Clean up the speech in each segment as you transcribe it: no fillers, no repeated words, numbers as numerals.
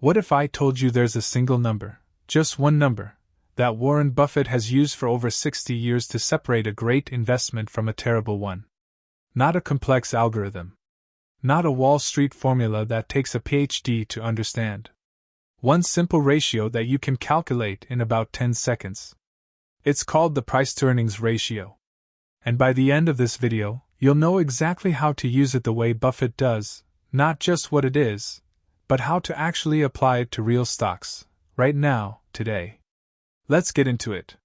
What if I told you there's a single number, just one number, that Warren Buffett has used for over 60 years to separate a great investment from a terrible one? Not a complex algorithm. Not a Wall Street formula that takes a PhD to understand. One simple ratio that you can calculate in about 10 seconds. It's called the price-to-earnings ratio. And by the end of this video, you'll know exactly how to use it the way Buffett does, not just what it is, but how to actually apply it to real stocks, right now, today. Let's get into it.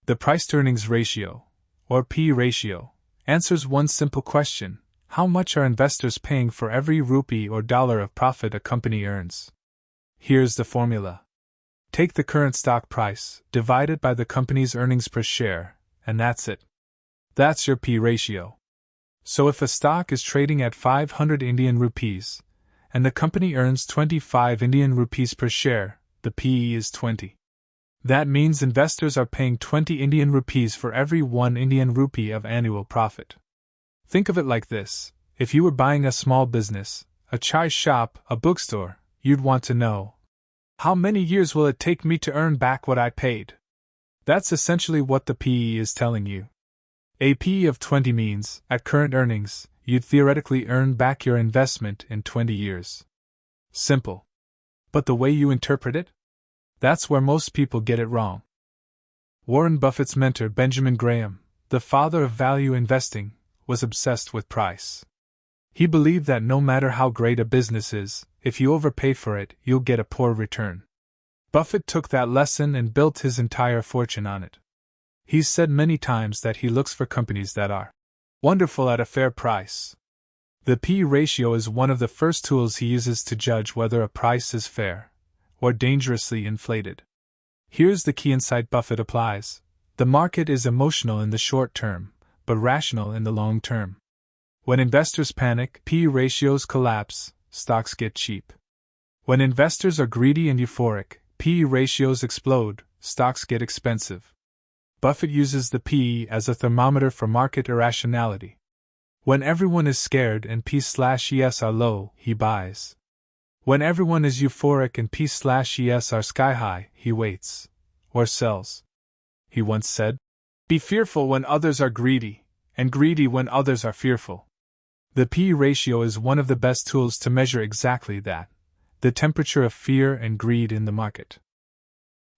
The price-to-earnings ratio, or P ratio, answers one simple question: how much are investors paying for every rupee or dollar of profit a company earns? Here's the formula. Take the current stock price, divide it by the company's earnings per share, and that's it. That's your P ratio. So if a stock is trading at 500 Indian rupees, and the company earns 25 Indian rupees per share, the PE is 20. That means investors are paying 20 Indian rupees for every 1 Indian rupee of annual profit. Think of it like this: if you were buying a small business, a chai shop, a bookstore, you'd want to know, how many years will it take me to earn back what I paid? That's essentially what the PE is telling you. A PE of 20 means, at current earnings, you'd theoretically earn back your investment in 20 years. Simple. But the way you interpret it? That's where most people get it wrong. Warren Buffett's mentor Benjamin Graham, the father of value investing, was obsessed with price. He believed that no matter how great a business is, if you overpay for it, you'll get a poor return. Buffett took that lesson and built his entire fortune on it. He's said many times that he looks for companies that are wonderful at a fair price. The P ratio is one of the first tools he uses to judge whether a price is fair or dangerously inflated. Here's the key insight Buffett applies: the market is emotional in the short term, but rational in the long term. When investors panic, P ratios collapse, stocks get cheap. When investors are greedy and euphoric, P ratios explode, stocks get expensive. Buffett uses the PE as a thermometer for market irrationality. When everyone is scared and P/Es are low, he buys. When everyone is euphoric and P/Es are sky high, he waits, or sells. He once said, "Be fearful when others are greedy, and greedy when others are fearful." The P ratio is one of the best tools to measure exactly that: the temperature of fear and greed in the market.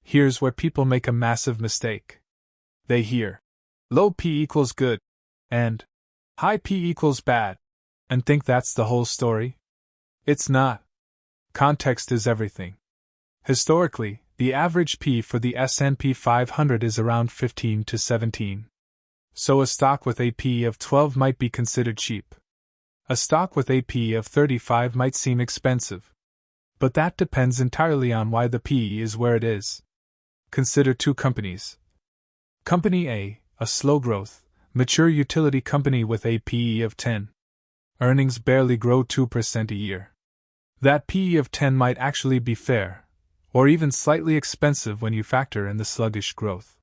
Here's where people make a massive mistake. They hear, low P equals good, and high P equals bad, and think that's the whole story. It's not. Context is everything. Historically, the average P for the S&P 500 is around 15 to 17. So a stock with a PE of 12 might be considered cheap. A stock with a PE of 35 might seem expensive. But that depends entirely on why the PE is where it is. Consider two companies. Company A, a slow-growth, mature utility company with a PE of 10. Earnings barely grow 2% a year. That PE of 10 might actually be fair, or even slightly expensive when you factor in the sluggish growth.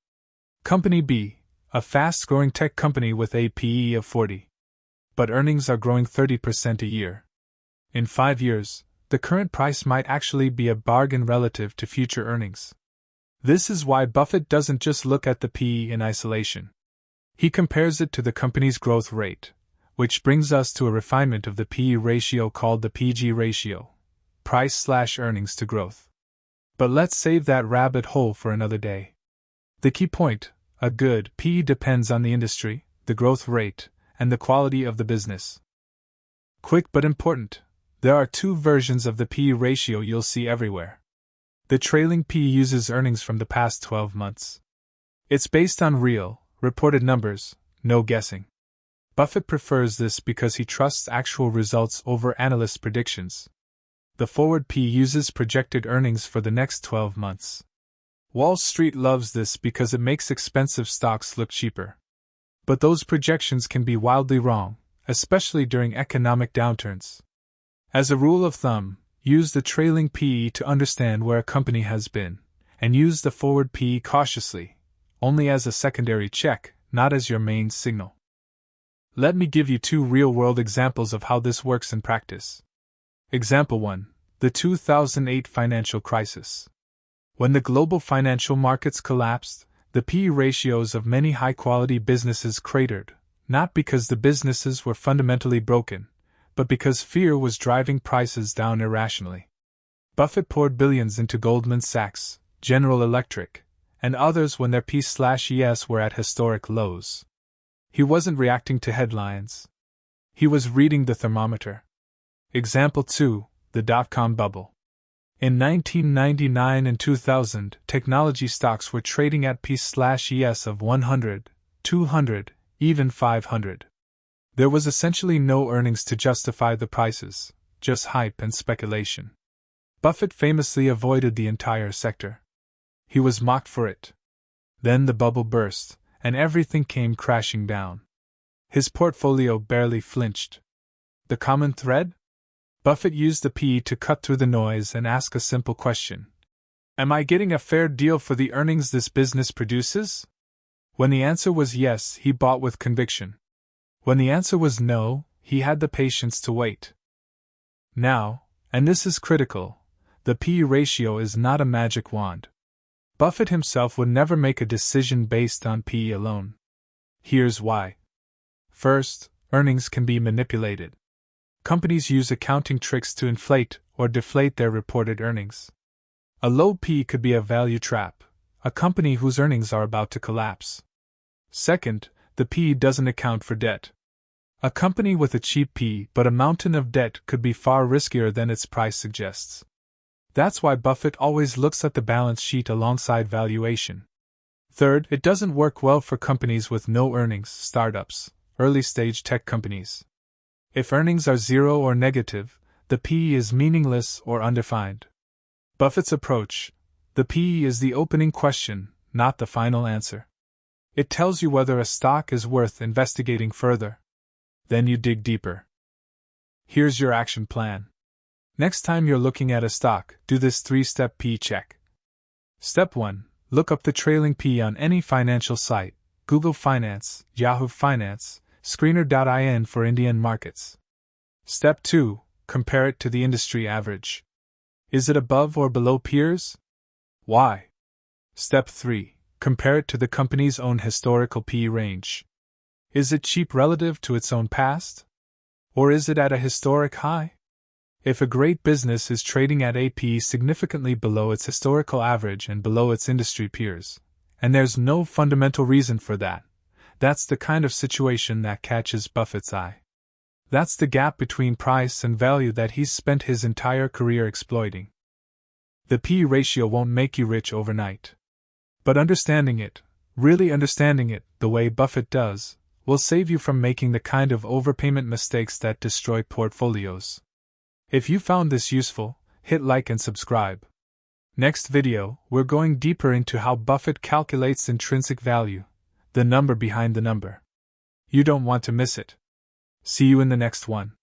Company B, a fast-growing tech company with a PE of 40. But earnings are growing 30% a year. In 5 years, the current price might actually be a bargain relative to future earnings. This is why Buffett doesn't just look at the PE in isolation. He compares it to the company's growth rate, which brings us to a refinement of the PE ratio called the PG ratio, price/earnings to growth. But let's save that rabbit hole for another day. The key point: a good PE depends on the industry, the growth rate, and the quality of the business. Quick but important: there are two versions of the PE ratio you'll see everywhere. The trailing PE uses earnings from the past 12 months. It's based on real, reported numbers, no guessing. Buffett prefers this because he trusts actual results over analysts' predictions. The forward PE uses projected earnings for the next 12 months. Wall Street loves this because it makes expensive stocks look cheaper. But those projections can be wildly wrong, especially during economic downturns. As a rule of thumb, use the trailing PE to understand where a company has been, and use the forward PE cautiously, only as a secondary check, not as your main signal. Let me give you two real-world examples of how this works in practice. Example 1. The 2008 financial crisis. When the global financial markets collapsed, the P/E ratios of many high-quality businesses cratered, not because the businesses were fundamentally broken, but because fear was driving prices down irrationally. Buffett poured billions into Goldman Sachs, General Electric, and others when their P/Es were at historic lows. He wasn't reacting to headlines. He was reading the thermometer. Example 2, the dot-com bubble. In 1999 and 2000, technology stocks were trading at P/Es of 100, 200, even 500. There was essentially no earnings to justify the prices, just hype and speculation. Buffett famously avoided the entire sector. He was mocked for it. Then the bubble burst, and everything came crashing down. His portfolio barely flinched. The common thread? Buffett used the P/E to cut through the noise and ask a simple question. Am I getting a fair deal for the earnings this business produces? When the answer was yes, he bought with conviction. When the answer was no, he had the patience to wait. Now, and this is critical, the P/E ratio is not a magic wand. Buffett himself would never make a decision based on P/E alone. Here's why. First, earnings can be manipulated. Companies use accounting tricks to inflate or deflate their reported earnings. A low P/E could be a value trap, a company whose earnings are about to collapse. Second, the P/E doesn't account for debt. A company with a cheap P/E but a mountain of debt could be far riskier than its price suggests. That's why Buffett always looks at the balance sheet alongside valuation. Third, it doesn't work well for companies with no earnings, startups, early-stage tech companies. If earnings are zero or negative, the P/E is meaningless or undefined. Buffett's approach: the P/E is the opening question, not the final answer. It tells you whether a stock is worth investigating further. Then you dig deeper. Here's your action plan. Next time you're looking at a stock, do this 3-step P/E check. Step 1. Look up the trailing P/E on any financial site: Google Finance, Yahoo Finance, Screener.in for Indian markets. Step 2. Compare it to the industry average. Is it above or below peers? Why? Step 3. Compare it to the company's own historical P/E range. Is it cheap relative to its own past? Or is it at a historic high? If a great business is trading at a P/E significantly below its historical average and below its industry peers, and there's no fundamental reason for that, that's the kind of situation that catches Buffett's eye. That's the gap between price and value that he's spent his entire career exploiting. The P/E ratio won't make you rich overnight. But understanding it, really understanding it, the way Buffett does, will save you from making the kind of overpayment mistakes that destroy portfolios. If you found this useful, hit like and subscribe. Next video, we're going deeper into how Buffett calculates intrinsic value, the number behind the number. You don't want to miss it. See you in the next one.